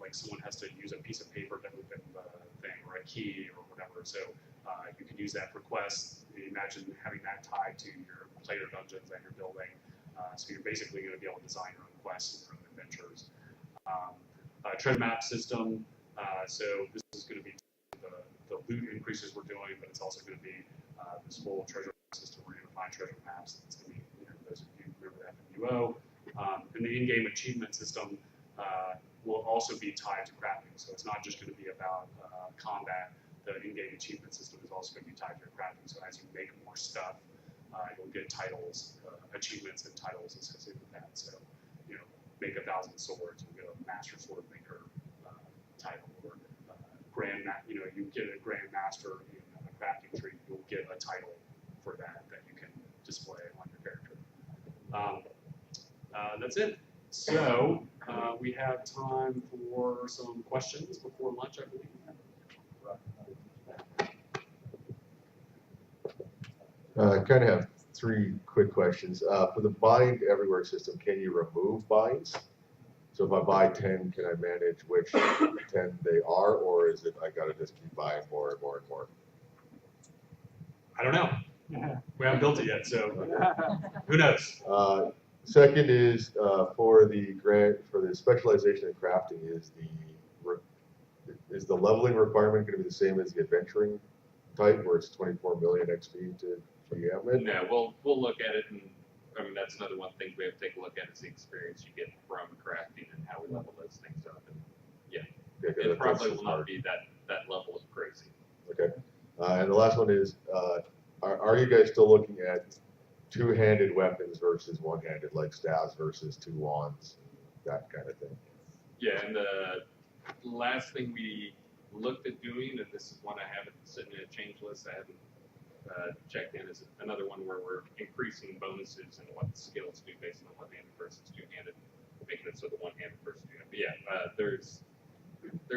like someone has to use a piece of paper to open the thing or a key or whatever. So you can use that for quests. Imagine having that tied to your player dungeons that you're building. So you're basically going to be able to design your own quests and your own adventures. Treasure map system. So this is going to be the loot increases we're doing, but it's also going to be this whole treasure map system. We're going to find treasure maps. It's going to be, those of you who remember that from UO. And the in-game achievement system will also be tied to crafting. So it's not just going to be about combat. The in-game achievement system is also going to be tied to your crafting. So as you make more stuff, you'll get titles, achievements and titles associated with that. So, make 1,000 swords, you'll get a master sword maker title, or you get a grandmaster in a crafting tree, you'll get a title for that you can display on your character. That's it. So we have time for some questions before lunch, I believe. Kind of have 3 quick questions. For the bind everywhere system, can you remove binds? So if I buy 10, can I manage which 10 they are, or is it I gotta just keep buying more and more and more? I don't know. We haven't built it yet, so who knows? Second is for the specialization in crafting, is the leveling requirement going to be the same as the adventuring type, where it's 24 million XP to GM it? No, we'll look at it, and I mean that's another one thing we have to take a look at is the experience you get from crafting and how we level those things up. And yeah, it probably will not be that level of crazy. Okay, and the last one is, are you guys still looking at two-handed weapons versus one-handed, like staves versus two wands, that kind of thing? Yeah, and the last thing we looked at doing, and this is one I haven't sitting in a change list, I haven't checked in, is another one where we're increasing bonuses and what the skills do based on one-handed versus two-handed, making it so the one-handed versus two-handed. But yeah, there's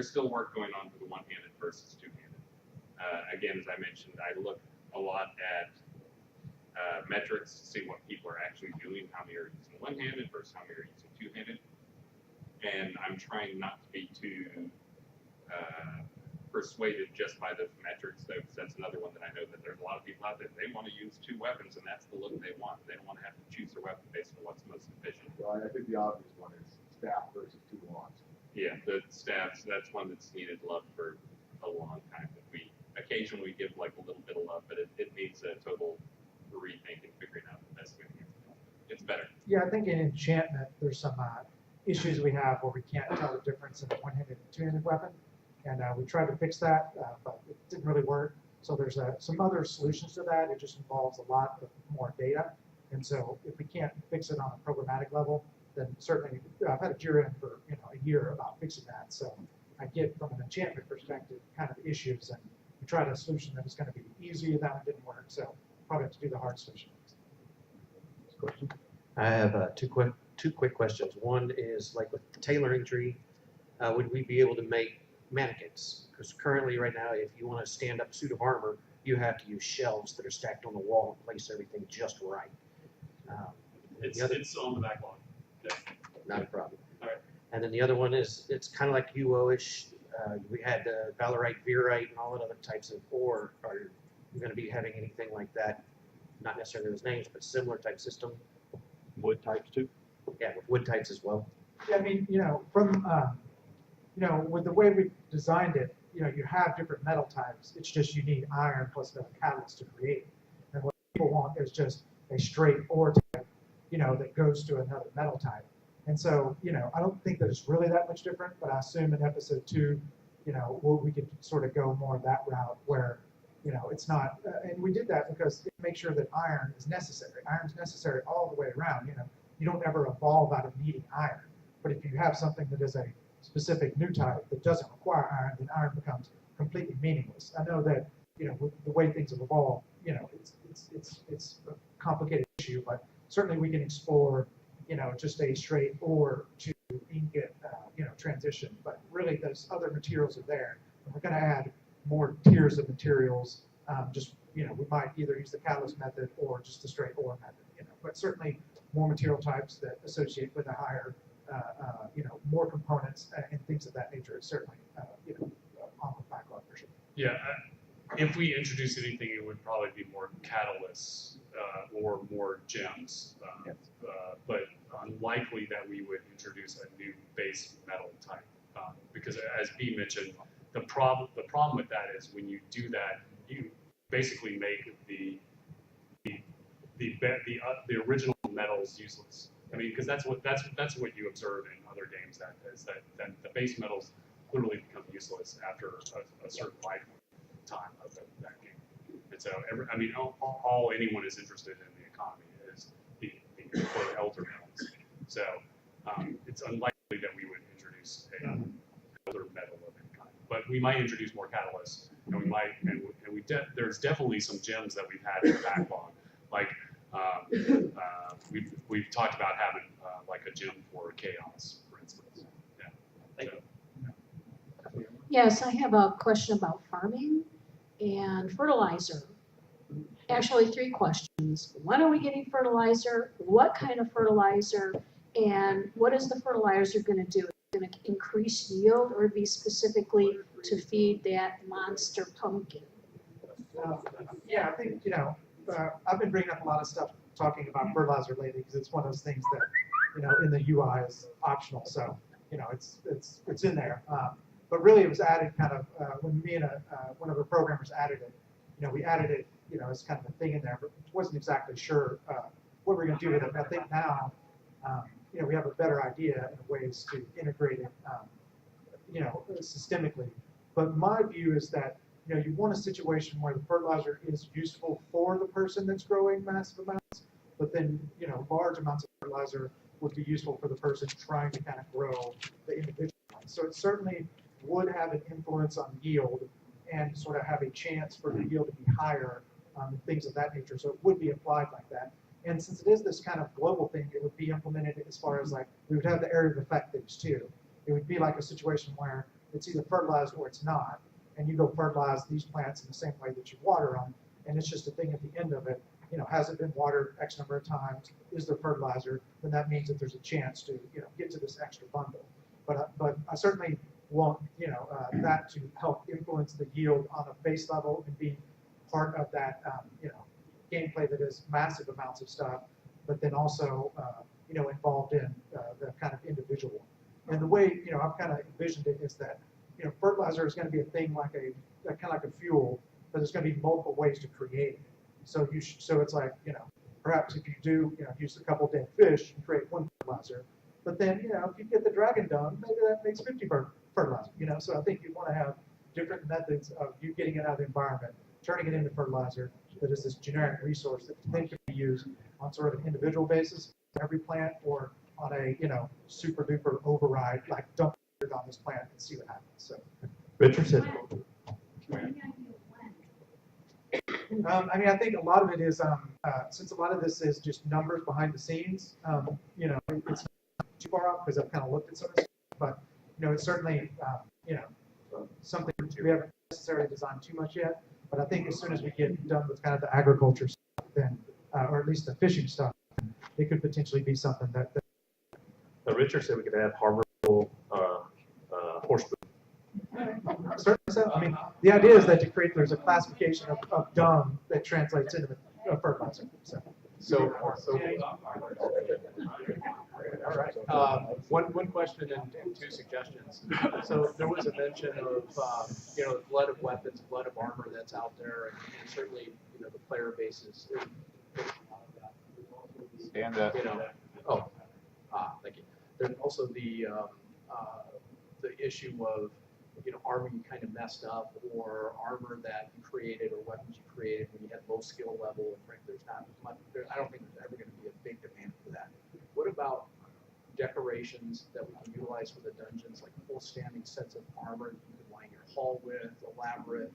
still work going on for the one-handed versus two-handed. Again, as I mentioned, I look a lot at metrics to see what people are actually doing, how many are using one-handed versus how many are using two-handed. And I'm trying not to be too persuaded just by those metrics, though, because that's another one that I know that there's a lot of people out there, they want to use two weapons, and that's the look they want. They don't want to have to choose their weapon based on what's most efficient. Well, I think the obvious one is staff versus two wands. Yeah, the staffs, that's one that's needed love for a long time. We occasionally give like a little bit of love, but it needs a total rethink and figuring out the best way to use it. It's better. Yeah, I think in enchantment, there's some issues we have where we can't tell the difference in a one-handed and two-handed weapon. And we tried to fix that, but it didn't really work. So there's some other solutions to that. It just involves a lot of more data. And so if we can't fix it on a programmatic level, then certainly I've had a jury in for a year about fixing that. So I get from an enchantment perspective kind of issues, and we tried a solution that was going to be easy, and that one didn't work. So probably have to do the hard solution. Question? I have two quick questions. One is like with the tailoring tree, would we be able to make mannequins? Because currently right now, if you want to stand up a suit of armor, you have to use shelves that are stacked on the wall and place everything just right. It's on the backlog. Yeah. Not a problem. All right. And then the other one is, it's kind of like UO-ish. We had Valerite, Virite, and all that other types of ore. Are you going to be having anything like that? Not necessarily those names, but similar type system. Wood types too? Yeah, with wood types as well. Yeah, I mean, from with the way we designed it, you have different metal types. It's just you need iron plus a catalyst to create it. And what people want is just a straight ore type, that goes to another metal type. And so, I don't think that it's really that much different, but I assume in episode 2, we could sort of go more that route where, it's not, and we did that because it makes sure that iron is necessary. Iron's necessary all the way around. You don't ever evolve out of needing iron. But if you have something that is a specific new type that doesn't require iron, then iron becomes completely meaningless. I know that, with the way things have evolved, it's a complicated issue, but certainly we can explore, just a straight ore to ingot, transition. But really, those other materials are there, and we're going to add more tiers of materials. We might either use the catalyst method or just the straight ore method. But certainly more material types that associate with a higher, more components and things of that nature is certainly, on the backlog for sure. Yeah, if we introduce anything, it would probably be more catalysts or more gems, but unlikely that we would introduce a new base metal type, because as B mentioned, the problem with that is when you do that, you basically make the original metals useless. I mean, because that's what you observe in other games, that the base metals literally become useless after a certain lifetime of that game. And so, all anyone is interested in the economy is the elder metals. So it's unlikely that we would introduce a elder metal of any kind. But we might introduce more catalysts, and there's definitely some gems that we've had in the backlog, like. We've talked about having like a gem for chaos, for instance. Yeah. Thank you. Yes, I have a question about farming and fertilizer. Actually, 3 questions. When are we getting fertilizer? What kind of fertilizer? And what is the fertilizer gonna do? Gonna increase yield or be specifically to feed that monster pumpkin? Yeah, I think, I've been bringing up a lot of stuff talking about fertilizer lately because it's one of those things that, in the UI is optional. So, it's in there. But really it was added kind of, when me and one of the programmers added it, we added it, as kind of a thing in there, but wasn't exactly sure what we're going to do with it. But I think now, we have a better idea in ways to integrate it, systemically. But my view is that, you want a situation where the fertilizer is useful for the person that's growing massive amounts, but then, large amounts of fertilizer would be useful for the person trying to kind of grow the individual ones. So it certainly would have an influence on yield and sort of have a chance for the yield to be higher, and things of that nature. So it would be applied like that. And since it is this kind of global thing, it would be implemented as far as like, we would have the area of effect things too. It would be like a situation where it's either fertilized or it's not. And you go fertilize these plants in the same way that you water them. And it's just a thing at the end of it, has it been watered X number of times? Is there fertilizer? Then that means that there's a chance to, get to this extra bundle. But I certainly want, that to help influence the yield on a base level and be part of that, gameplay that is massive amounts of stuff, but then also, involved in the kind of individual. And the way, I've kind of envisioned it is that, fertilizer is going to be a thing like kind of like a fuel, but there's going to be multiple ways to create it. So so it's like, perhaps if you do, use a couple dead fish and create one fertilizer, but then, if you get the dragon dung, maybe that makes 50 fertilizer, So I think you want to have different methods of you getting it out of the environment, turning it into fertilizer that is this generic resource that then can be used on sort of an individual basis for every plant, or on a, super duper override, like dump it on this plant and see what happens. So, Richardson. I think a lot of it is, since a lot of this is just numbers behind the scenes, it's not too far off because I've kind of looked at some of this, but, it's certainly, something we haven't necessarily designed too much yet. But I think as soon as we get done with kind of the agriculture stuff, then, or at least the fishing stuff, it could potentially be something that. Richard said we could have harvestable horse food. Certainly so. I mean, the idea is that there's a classification of dung that translates into a fertilizer. So all right. One question and two suggestions. So there was a mention of the flood of weapons, flood of armor that's out there, and certainly the player base is. Stand up. Thank you. There's also the issue of armor you kind of messed up, or armor that you created, or weapons you created when you had low skill level. And frankly, there's not much. I don't think there's ever going to be a big demand for that. What about decorations that we can utilize for the dungeons, like full standing sets of armor that you can line your hall with, elaborate,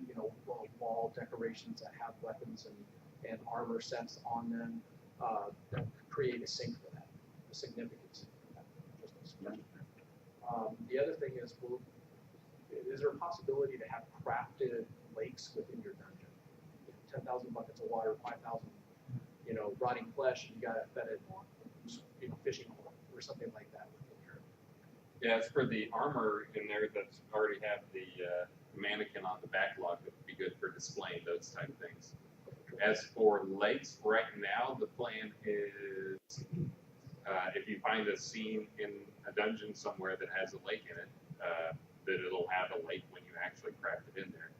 wall decorations that have weapons and armor sets on them, that create a sync for that, a significance for that. Just a suggestion. The other thing is, is there a possibility to have crafted lakes within your dungeon? 10,000 buckets of water, 5,000, rotting flesh, and you got to fed it, fishing hole or something like that within your. Yeah, as for the armor in there that's already have the mannequin on the backlog, that would be good for displaying those type of things. As for lakes, right now the plan is if you find a scene in a dungeon somewhere that has a lake in it, that it'll have a lake when you actually craft it in there.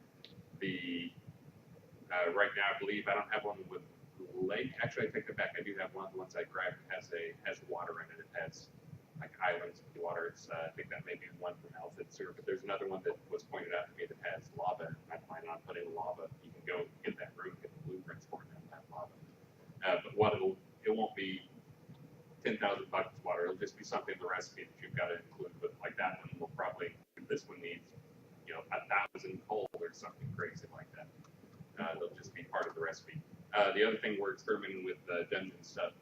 Right now, I believe I don't have one with lake. Actually, I take it back. I do have one of the ones I grabbed has water in it. It has like islands of water. I think that may be one from Alpha Sewer, but there's another one that was pointed out to me that has lava. I plan on putting lava. You can go get that room, get the blueprints for it, and have lava. But it won't be 10,000 buckets of water. It'll just be something in the recipe that you've got to include. But like that one will probably, this one needs, 1,000 coal or something crazy like that. They'll just be part of the recipe. The other thing we're experimenting with dungeon stuff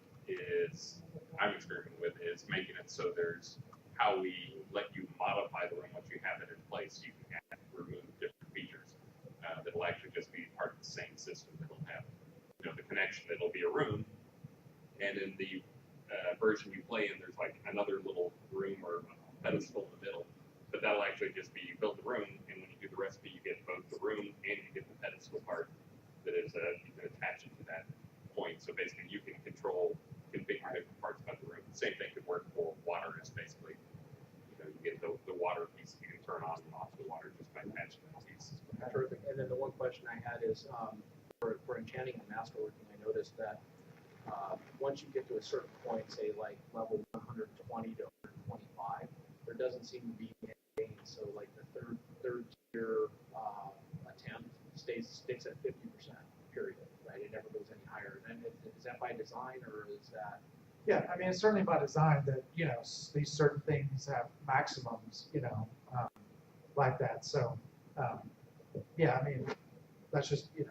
I'm experimenting with is making it so there's how we let you modify the room once you have it in place. You can remove different features that'll actually just be part of the same system. That'll have, the connection. It'll be a room, and in the version you play in, there's like another little room or pedestal in the middle. But that'll actually just be, you build the room, and when you do the recipe, you get both the room and you get the pedestal part that is, you can attach it to that point. So basically, you can configure different parts about the room. The same thing could work for water, is basically, you get the water piece, you can turn on and off the water just by attaching that piece. Terrific. And then the one question I had is, for enchanting and masterworking, I noticed that once you get to a certain point, say like level 120 to 125, there doesn't seem to be any gain. So like the third tier attempt stays at 50%, period, right? It never goes any higher. And is that by design, or is that? Yeah, I mean, it's certainly by design that, these certain things have maximums, like that. So, yeah, I mean, that's just, you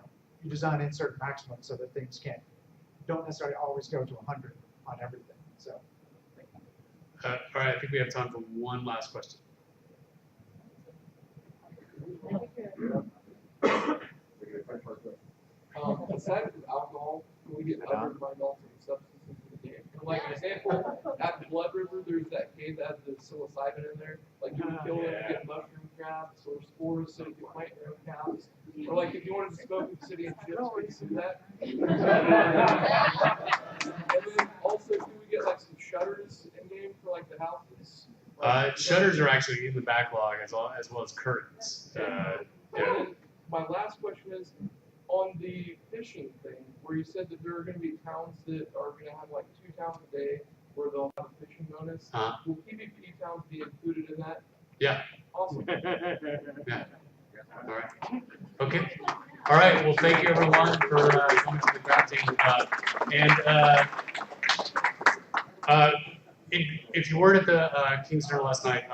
design in certain maximums so that things don't necessarily always go to 100 on everything. So, All right, I think we have time for one last question. Aside from alcohol, can we get other mind-altering substances in the game? Like an example, at Blood River, there's that cave that has the psilocybin in there. Like you can kill them and get mushroom crafts or spores so you can plant your own cows. Or like if you wanted to smoke in the city and chips, can you do that? And then also, can we get like some shutters in game for like the houses? Shutters are actually in the backlog as well as curtains. And then my last question is, on the fishing thing, where you said that there are going to be towns that are going to have like 2 towns a day where they'll have a fishing bonus. Will PvP towns be included in that? Yeah. Awesome. Yeah. All right. Okay. All right. Well, thank you everyone for coming to the crafting. If you weren't at the King's Dinner last night,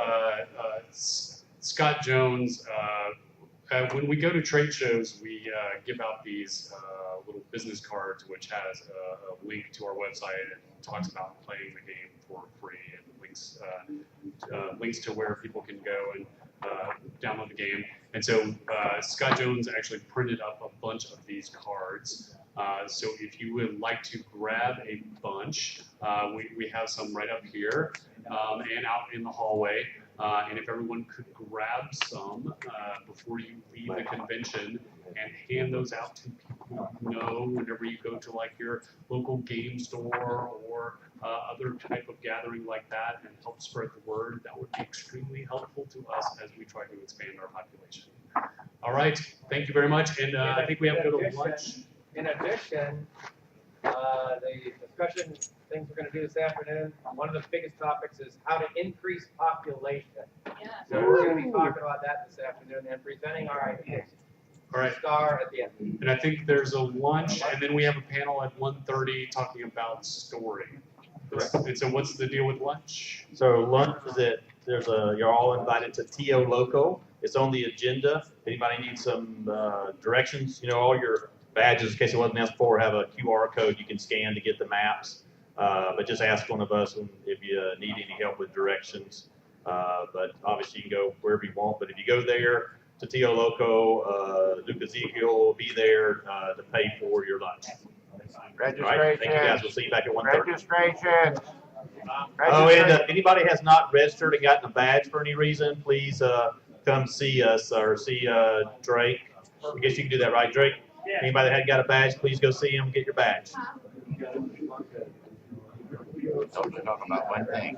Scott Jones. When we go to trade shows, we give out these little business cards, which has a link to our website and talks about playing the game for free, and links to where people can go and download the game. And so Scott Jones actually printed up a bunch of these cards. So if you would like to grab a bunch, we have some right up here and out in the hallway. And if everyone could grab some before you leave the convention and hand those out to people you know whenever you go to like your local game store or other type of gathering like that, and help spread the word, that would be extremely helpful to us as we try to expand our population. All right, thank you very much, and I think we have to go to lunch. In addition, the discussion things we're going to do this afternoon, one of the biggest topics is how to increase population. Yeah. So we're going to be talking about that this afternoon and presenting our ideas. All right. Starr at the end. And I think there's a lunch, and then we have a panel at 1:30 talking about story. And so what's the deal with lunch? So lunch is you're all invited to TO Loco. It's on the agenda. If anybody needs some directions, all your badges, in case it wasn't asked for, have a QR code you can scan to get the maps. But just ask one of us if you need any help with directions. But obviously you can go wherever you want. But if you go there to TO Loco, Luke Ezekiel will be there to pay for your lunch. Registration. Right? Thank you guys. We'll see you back at 1:30. Registration. Oh, and if anybody has not registered and gotten a badge for any reason, please come see us or see Drake. I guess you can do that, right, Drake? Yeah. Anybody that hadn't got a badge, please go see him and get your badge. So we're talking about one thing.